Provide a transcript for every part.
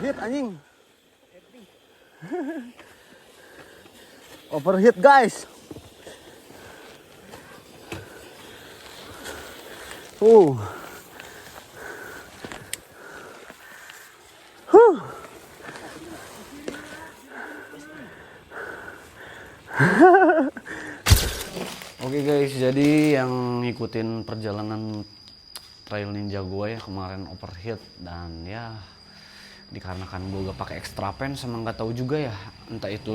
overheat anjing. Overheat guys. Huh. Oke guys, jadi yang ngikutin perjalanan trail ninja gue ya kemarin overheat, dan ya dikarenakan gue gak pakai extra pen sama nggak tahu juga ya entah itu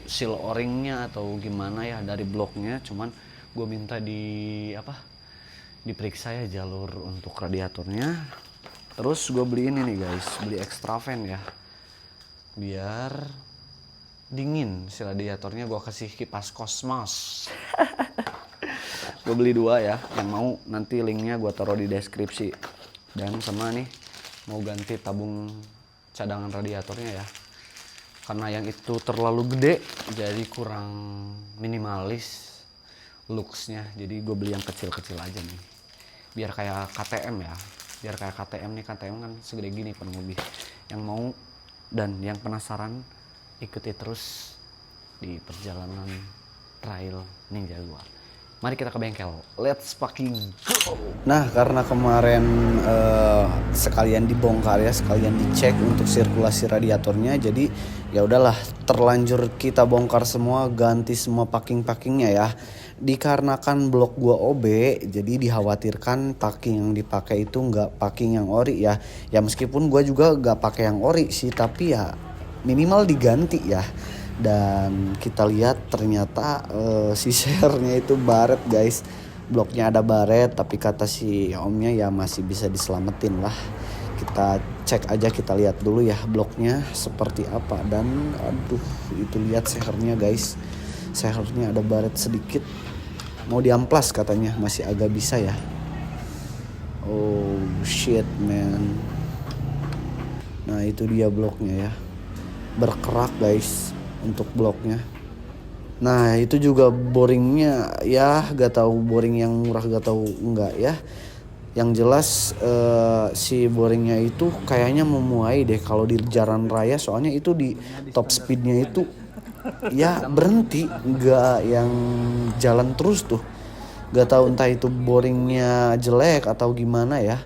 seal o-ringnya atau gimana ya dari bloknya, cuman gue minta diperiksa ya jalur untuk radiatornya. Terus gue beli ini nih guys, beli extra fan ya biar dingin si radiatornya. Gue kasih kipas Cosmos. Gue beli 2 ya, yang mau nanti linknya gue taruh di deskripsi. Dan sama nih mau ganti tabung cadangan radiatornya ya, karena yang itu terlalu gede jadi kurang minimalis looksnya. Jadi gue beli yang kecil-kecil aja nih biar kayak KTM ya, biar kayak KTM nih. KTM kan segede gini kurang lebih. Yang mau dan yang penasaran ikuti terus di perjalanan trail ninja gua. Mari kita ke bengkel. Let's fucking go. Nah, karena kemarin sekalian dibongkar ya, sekalian dicek untuk sirkulasi radiatornya. Jadi ya udahlah, terlanjur kita bongkar semua, ganti semua packing-packingnya ya. Dikarenakan blok gua OB, jadi dikhawatirkan packing yang dipakai itu nggak packing yang ori ya. Ya meskipun gua juga nggak pakai yang ori sih, tapi ya minimal diganti ya. Dan kita lihat ternyata si sernya itu baret guys. Bloknya ada baret, tapi kata si omnya ya masih bisa diselamatin lah. Kita cek aja, kita lihat dulu ya bloknya seperti apa. Dan aduh, itu lihat sehernya guys, sehernya ada baret sedikit, mau diamplas katanya, masih agak bisa ya. Oh shit man. Nah itu dia bloknya ya, berkerak guys untuk bloknya. Nah itu juga boringnya ya, gak tahu boring yang murah gak tahu enggak ya. Yang jelas si boringnya itu kayaknya memuai deh kalau di jalan raya, soalnya itu di top speednya itu ya berhenti, nggak yang jalan terus tuh. Gak tahu entah itu boringnya jelek atau gimana ya.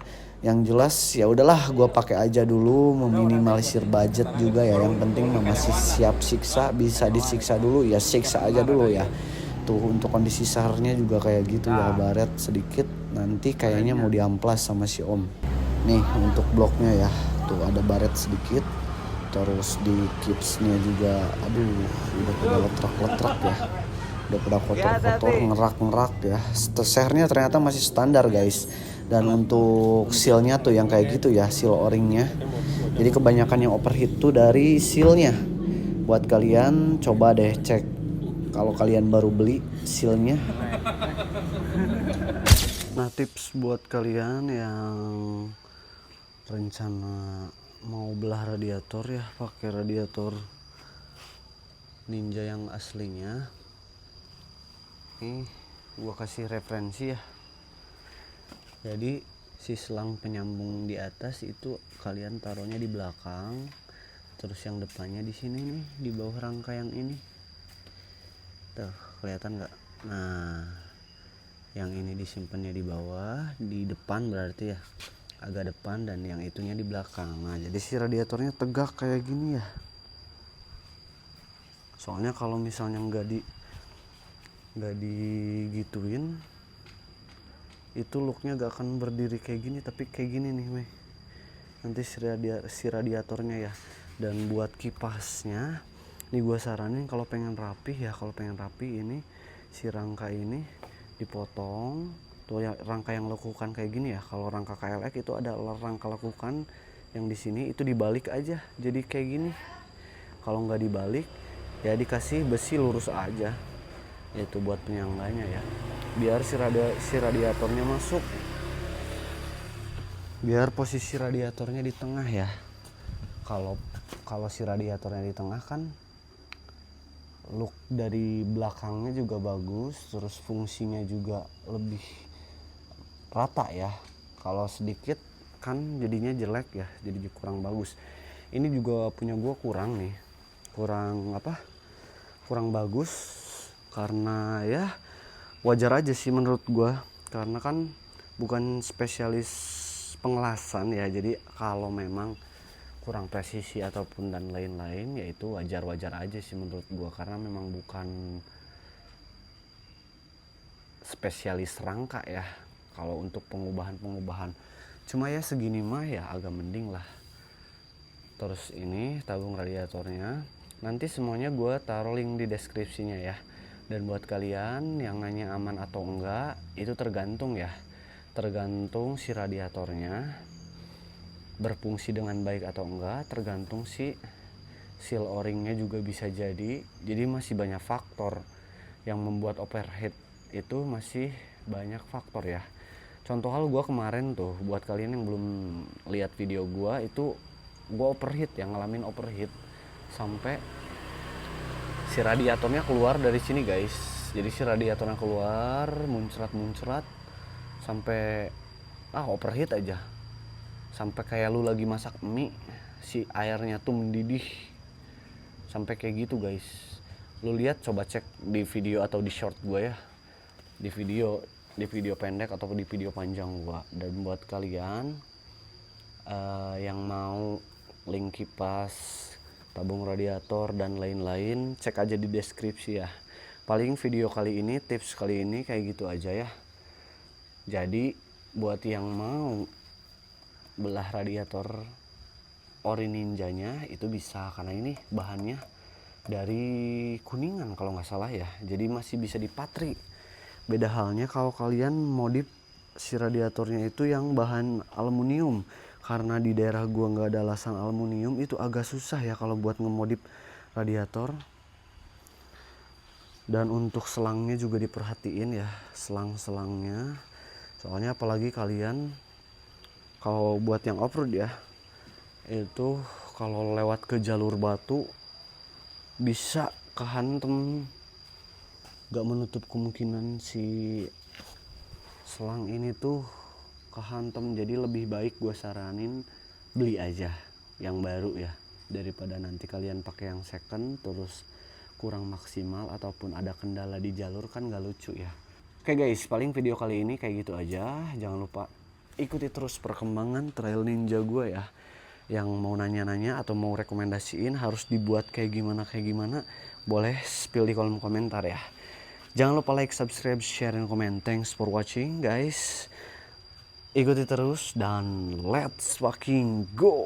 Yang jelas ya udahlah, gue pakai aja dulu, meminimalisir budget juga ya. Yang penting masih siap siksa, bisa disiksa dulu ya, siksa aja dulu ya. Tuh untuk kondisi saharnya juga kayak gitu ya, baret sedikit. Nanti kayaknya mau diamplas sama si om. Nih untuk bloknya ya, tuh ada baret sedikit. Terus di kipsnya juga, aduh udah pada letrak-letrak ya, udah pada kotor-kotor, ngerak-ngerak ya. Sehernya ternyata masih standar guys. Dan untuk sealnya tuh yang kayak gitu ya, seal o-ringnya. Jadi kebanyakan yang overheat tuh dari sealnya. Buat kalian coba deh cek kalau kalian baru beli sealnya. Nah tips buat kalian yang rencana mau belah radiator ya, pakai radiator ninja yang aslinya. Nih gua kasih referensi ya. Jadi si selang penyambung di atas itu kalian taruhnya di belakang, terus yang depannya di sini nih, di bawah rangka yang ini. Tuh kelihatan nggak? Nah yang ini disimpannya di bawah, di depan berarti ya, agak depan, dan yang itunya di belakang. Nah jadi si radiatornya tegak kayak gini ya. Soalnya kalau misalnya nggak digituin, itu looknya gak akan berdiri kayak gini, tapi kayak gini nih Mei. Nanti si radiatornya ya. Dan buat kipasnya nih gue saranin kalau pengen rapi ya, kalau pengen rapi ini si rangka ini dipotong tuh ya, rangka yang lekukan kayak gini ya. Kalau rangka KLX itu ada rangka lekukan yang di sini, itu dibalik aja jadi kayak gini. Kalau nggak dibalik ya dikasih besi lurus aja, itu buat penyangganya ya, biar si radiatornya masuk, biar posisi radiatornya di tengah ya. Kalau si radiatornya di tengah kan look dari belakangnya juga bagus, terus fungsinya juga lebih rata ya. Kalau sedikit kan jadinya jelek ya, jadi kurang bagus. Ini juga punya gue kurang nih, kurang bagus, karena ya wajar aja sih menurut gue, karena kan bukan spesialis pengelasan ya. Jadi kalau memang kurang presisi ataupun dan lain-lain, ya itu wajar-wajar aja sih menurut gue, karena memang bukan spesialis rangka ya kalau untuk pengubahan. Cuma ya segini mah ya agak mending lah. Terus ini tabung radiatornya, nanti semuanya gue taruh link di deskripsinya ya. Dan buat kalian yang nanya aman atau enggak, itu tergantung ya, tergantung si radiatornya berfungsi dengan baik atau enggak, tergantung si seal o-ringnya juga bisa jadi masih banyak faktor yang membuat overheat. Itu masih banyak faktor ya. Contoh hal gue kemarin tuh, buat kalian yang belum lihat video gue, itu gue overheat ya, ngalamin overheat sampai si radiatornya keluar dari sini guys. Jadi si radiatornya keluar muncrat sampai overheat aja, sampai kayak lu lagi masak mie, si airnya tuh mendidih sampai kayak gitu guys. Lu lihat, coba cek di video atau di short gue ya, di video pendek atau di video panjang gue. Dan buat kalian yang mau link kipas, tabung radiator dan lain-lain, cek aja di deskripsi ya. Paling video kali ini, tips kali ini kayak gitu aja ya. Jadi buat yang mau belah radiator ori ninjanya itu bisa, karena ini bahannya dari Kuningan kalau nggak salah ya, jadi masih bisa dipatri. Beda halnya kalau kalian modif si radiatornya itu yang bahan aluminium, karena di daerah gua nggak ada lasan aluminium, itu agak susah ya kalau buat ngemodif radiator. Dan untuk selangnya juga diperhatiin ya, selang-selangnya, soalnya apalagi kalian kalau buat yang off-road ya, itu kalau lewat ke jalur batu bisa kehantem, gak menutup kemungkinan si selang ini tuh kehantem. Jadi lebih baik gue saranin beli aja yang baru ya, daripada nanti kalian pakai yang second terus kurang maksimal ataupun ada kendala di jalur, kan gak lucu ya. Oke guys, paling video kali ini kayak gitu aja. Jangan lupa ikuti terus perkembangan trail ninja gue ya. Yang mau nanya-nanya atau mau rekomendasiin harus dibuat kayak gimana, boleh spill di kolom komentar ya. Jangan lupa like, subscribe, share, dan komen. Thanks for watching guys. Ikuti terus dan let's fucking go.